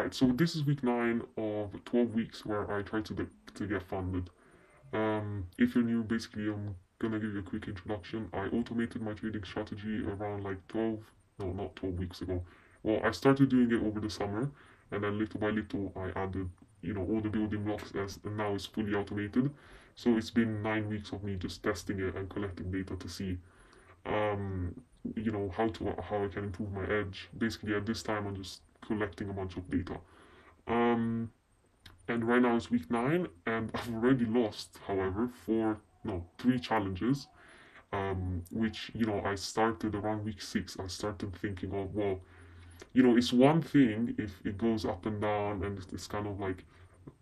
Right, so this is week 9 of 12 weeks where I try to get funded. If you're new, basically, I'm gonna give you a quick introduction. I automated my trading strategy around like 12, no, not 12 weeks ago. Well, I started doing it over the summer, and then little by little, I added, all the building blocks, and now it's fully automated. So it's been 9 weeks of me just testing it and collecting data to see, um, how I can improve my edge. Basically, at this time, I'm just collecting a bunch of data. Um, and right now it's week 9, and I've already lost, however, three challenges. Which I started around week 6. I started thinking of, well, it's one thing if it goes up and down and it's kind of like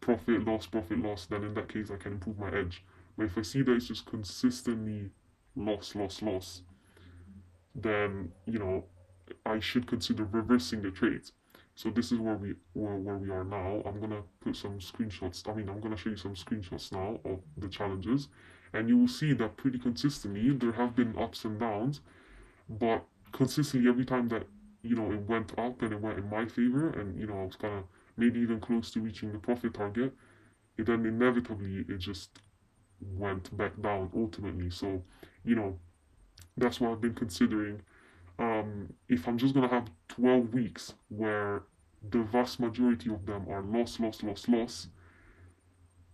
profit loss. Then in that case, I can improve my edge. But if I see that it's just consistently loss, loss, loss, then I should consider reversing the trades. So this is where we are now. I'm gonna put some screenshots. I mean, I'm gonna show you some screenshots now of the challenges, and you will see that pretty consistently there have been ups and downs, but consistently every time that it went up and it went in my favor, and I was kind of maybe even close to reaching the profit target, it then inevitably it just went back down ultimately. So you know that's what I've been considering. If I'm just gonna have 12 weeks where the vast majority of them are loss, loss, loss, loss,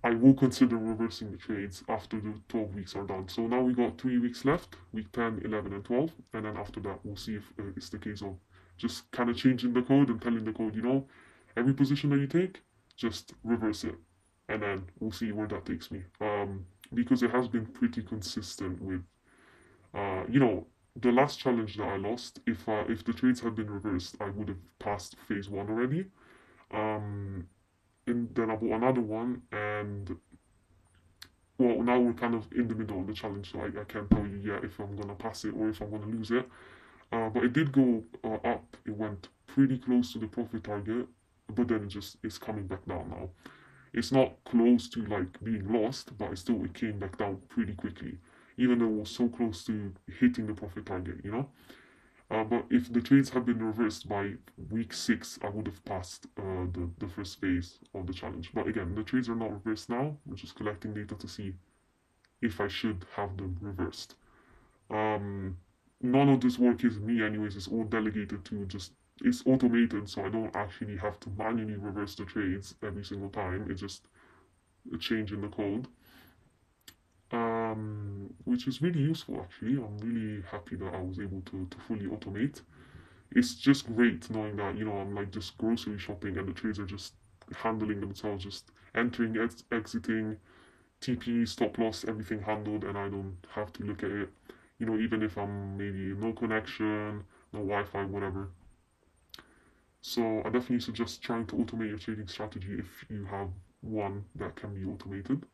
I will consider reversing the trades after the 12 weeks are done. So now we got 3 weeks left, week 10, 11, and 12, and then after that we'll see if it's the case of just kind of changing the code and telling the code, every position that you take, just reverse it, and then we'll see where that takes me. Because it has been pretty consistent with you know, the last challenge that I lost, if the trades had been reversed, I would have passed phase one already. Um, and then I bought another one, and well, now we're kind of in the middle of the challenge, so I can't tell you yet if I'm gonna pass it or if I'm gonna lose it. But it did go up. It went pretty close to the profit target, but then it's coming back down now. It's not close to like being lost, but it came back down pretty quickly, even though it was so close to hitting the profit target. But if the trades had been reversed by week 6, I would have passed the first phase of the challenge. But again, the trades are not reversed now. We're just collecting data to see if I should have them reversed. Um, None of this work is me, anyways. It's all delegated to just. It's automated, so I don't actually have to manually reverse the trades every single time. It's just a change in the code, which is really useful actually. I'm really happy that I was able to fully automate. It's just great knowing that I'm like just grocery shopping and the trades are just handling themselves, just entering, exiting, TP, stop loss, everything handled, and I don't have to look at it. Even if I'm maybe no connection, no Wi-Fi, whatever. So I definitely suggest trying to automate your trading strategy if you have one that can be automated.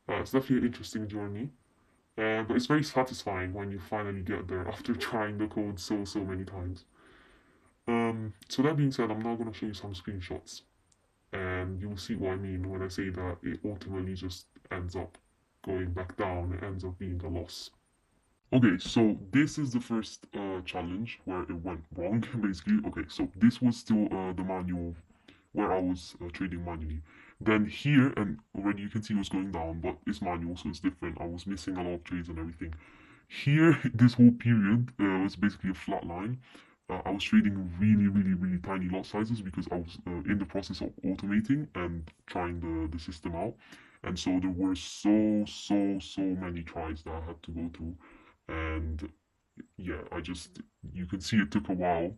It's definitely an interesting journey. But it's very satisfying when you finally get there after trying the code so many times. So that being said, I'm now going to show you some screenshots, and you'll see what I mean when I say that it ultimately just ends up going back down. It ends up being a loss. Okay, so this is the first challenge where it went wrong, basically. Okay, so this was still the manual where I was trading manually. Then here, and already you can see it was going down, but it's manual, so it's different. I was missing a lot of trades and everything. Here, this whole period was basically a flat line. I was trading really, really, really tiny lot sizes because I was in the process of automating and trying the system out. And so there were so many tries that I had to go through. And yeah, you can see it took a while.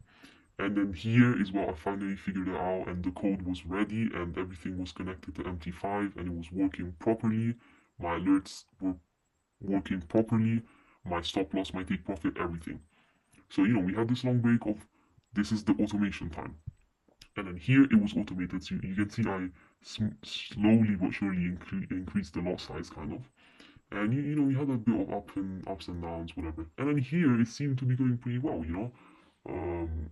And then here is where I finally figured it out, and the code was ready, and everything was connected to MT5, and it was working properly. My alerts were working properly. My stop loss, my take profit, everything. So, we had this long break of this is the automation time. And then here it was automated. So you can see I slowly but surely increased the lot size, kind of. And we had a bit of ups and downs, whatever. And then here it seemed to be going pretty well. Um,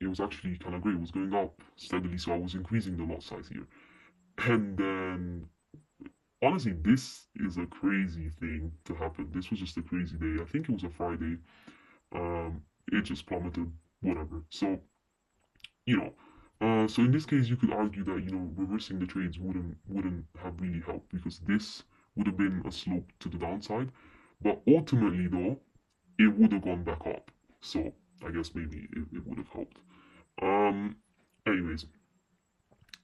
it was actually kind of great. It was going up steadily, so I was increasing the lot size here. And then, honestly, this is a crazy thing to happen. This was just a crazy day. I think it was a Friday. It just plummeted, whatever. So, you know, So in this case, you could argue that reversing the trades wouldn't have really helped because this would have been a slope to the downside, but ultimately though it would have gone back up. So I guess maybe it would have helped. Um, anyways,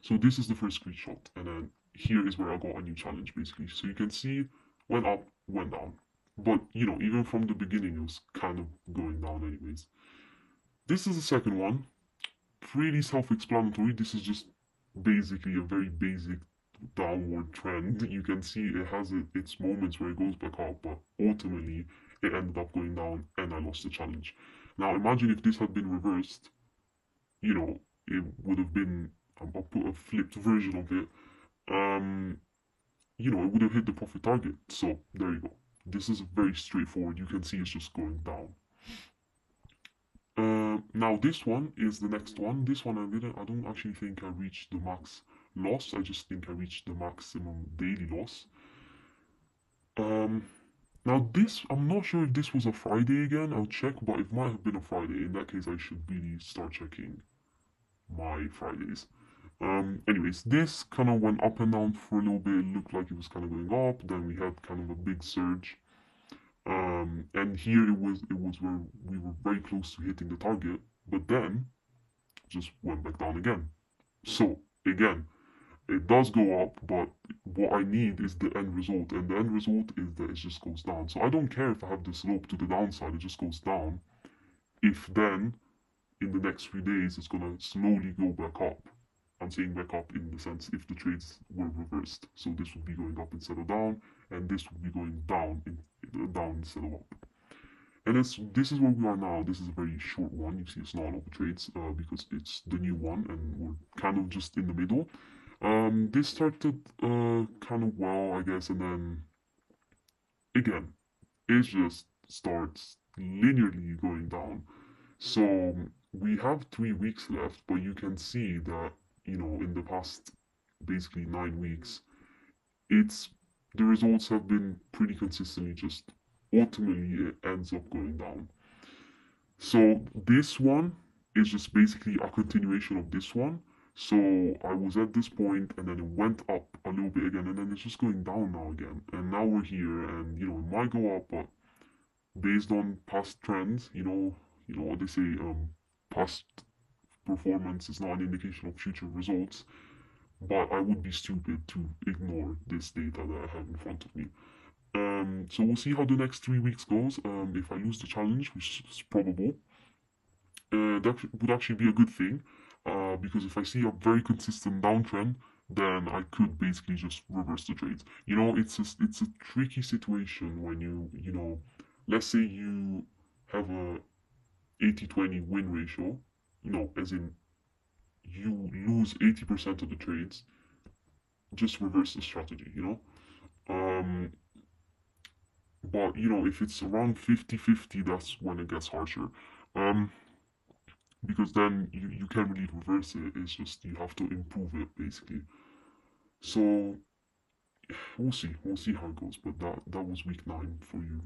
so this is the first screenshot, and then here is where I got a new challenge basically. So you can see went up, went down, but even from the beginning it was kind of going down anyways. This is the second one, pretty self-explanatory. This is just basically a very basic downward trend. You can see it has its moments where it goes back up, but ultimately it ended up going down and I lost the challenge. Now imagine if this had been reversed, it would have been, I'll put a flipped version of it. Um, it would have hit the profit target. So there you go. This is very straightforward. You can see it's just going down. Now this one is the next one. This one I don't actually think I reached the max loss. I just think I reached the maximum daily loss. Now this, I'm not sure if this was a Friday again. I'll check, but it might have been a Friday. In that case, I should really start checking my Fridays. Anyways, this kind of went up and down for a little bit. It looked like it was kind of going up. Then we had kind of a big surge. And here it was where we were very close to hitting the target, but then just went back down again. So again, it does go up, but what I need is the end result, and the end result is that it just goes down. So I don't care if I have the slope to the downside, it just goes down. If then in the next few days it's gonna slowly go back up. I'm saying back up in the sense if the trades were reversed. So this would be going up instead of down, and this would be going down instead of up. And this is where we are now. This is a very short one. You see, it's not a lot of trades because it's the new one, and we're kind of just in the middle. This started kind of well, I guess, and then again, it just starts linearly going down. So we have 3 weeks left, but you can see that in the past basically 9 weeks, it's the results have been pretty consistently just ultimately it ends up going down. So this one is just basically a continuation of this one. So I was at this point and then it went up a little bit again and then it's just going down now again. And now we're here and it might go up, but based on past trends, you know what they say, past performance is not an indication of future results. But I would be stupid to ignore this data that I have in front of me. So we'll see how the next 3 weeks goes. If I lose the challenge, which is probable, that would actually be a good thing. Because if I see a very consistent downtrend, then I could basically just reverse the trades. It's a tricky situation when let's say you have a 80-20 win ratio. As in you lose 80% of the trades, just reverse the strategy. Um, but if it's around 50-50, that's when it gets harsher. Um, because then you can't really reverse it. It's just you have to improve it basically. So we'll see how it goes. But that was week 9 for you.